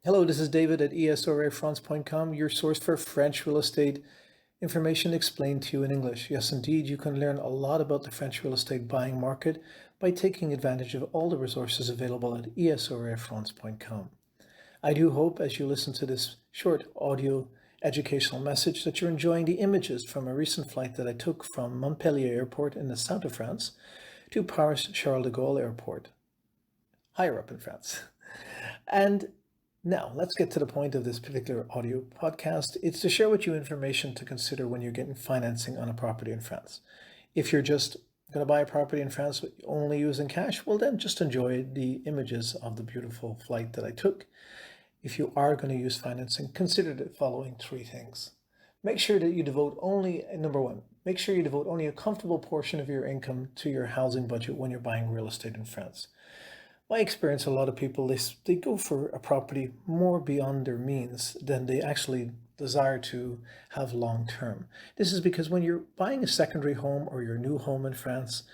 Hello, this is David at esorafrance.com, your source for French real estate information explained to you in English. Yes, indeed, you can learn a lot about the French real estate buying market by taking advantage of all the resources available at esorafrance.com. I do hope as you listen to this short audio educational message that you're enjoying the images from a recent flight that I took from Montpellier Airport in the south of France to Paris Charles de Gaulle Airport, higher up in France. And now, let's get to the point of this particular audio podcast. It's to share with you information to consider when you're getting financing on a property in France. If you're just going to buy a property in France only using cash, well then just enjoy the images of the beautiful flight that I took. If you are going to use financing, consider the following three things. Make sure that you devote only, number one, make sure you devote only a comfortable portion of your income to your housing budget when you're buying real estate in France. My experience, a lot of people, they go for a property more beyond their means than they actually desire to have long term. This is because when you're buying a secondary home or your new home in France,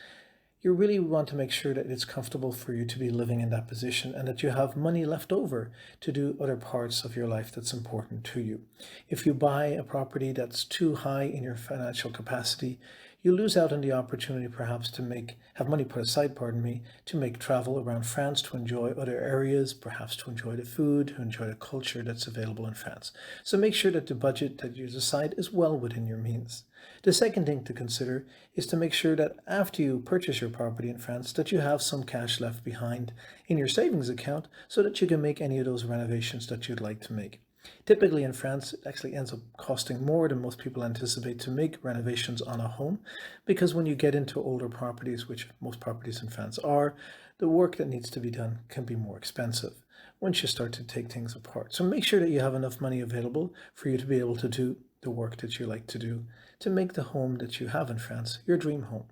you really want to make sure that it's comfortable for you to be living in that position and that you have money left over to do other parts of your life that's important to you. If you buy a property that's too high in your financial capacity, you lose out on the opportunity perhaps to have money put aside, to make travel around France, to enjoy other areas, perhaps to enjoy the food, to enjoy the culture that's available in France. So make sure that the budget that you decide is well within your means. The second thing to consider is to make sure that after you purchase your property in France, that you have some cash left behind in your savings account so that you can make any of those renovations that you'd like to make. Typically in France, it actually ends up costing more than most people anticipate to make renovations on a home, because when you get into older properties, which most properties in France are, the work that needs to be done can be more expensive once you start to take things apart. So make sure that you have enough money available for you to be able to do the work that you like to do to make the home that you have in France your dream home.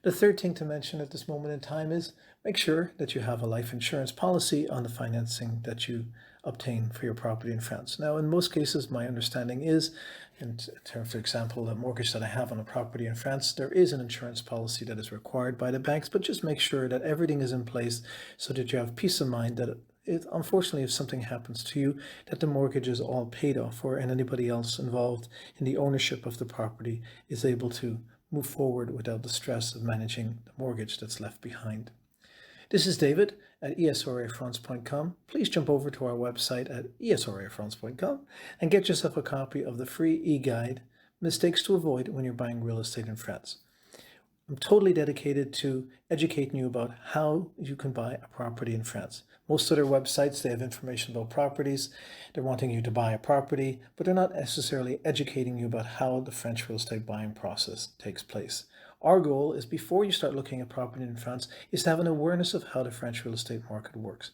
The third thing to mention at this moment in time is make sure that you have a life insurance policy on the financing that you obtain for your property in France. Now, in most cases, my understanding is, in terms, for example, the mortgage that I have on a property in France, there is an insurance policy that is required by the banks, but just make sure that everything is in place so that you have peace of mind that unfortunately, if something happens to you, that the mortgage is all paid off, and anybody else involved in the ownership of the property is able to move forward without the stress of managing the mortgage that's left behind. This is David at esorafrance.com. Please jump over to our website at esorafrance.com and get yourself a copy of the free e-guide, Mistakes to Avoid When You're Buying Real Estate in France. I'm totally dedicated to educating you about how you can buy a property in France. Most other websites, they have information about properties. They're wanting you to buy a property, but they're not necessarily educating you about how the French real estate buying process takes place. Our goal is, before you start looking at property in France, is to have an awareness of how the French real estate market works.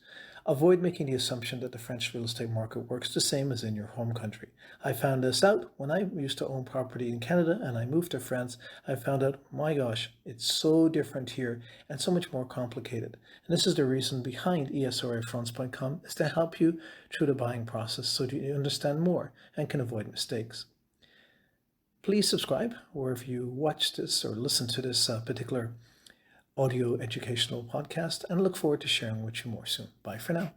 Avoid making the assumption that the French real estate market works the same as in your home country. I found this out when I used to own property in Canada and I moved to France. I found out, my gosh, it's so different here and so much more complicated. And this is the reason behind esorafrance.com, is to help you through the buying process so that you understand more and can avoid mistakes. Please subscribe wherever you watch this or listen to this particular audio educational podcast, and look forward to sharing with you more soon. Bye for now.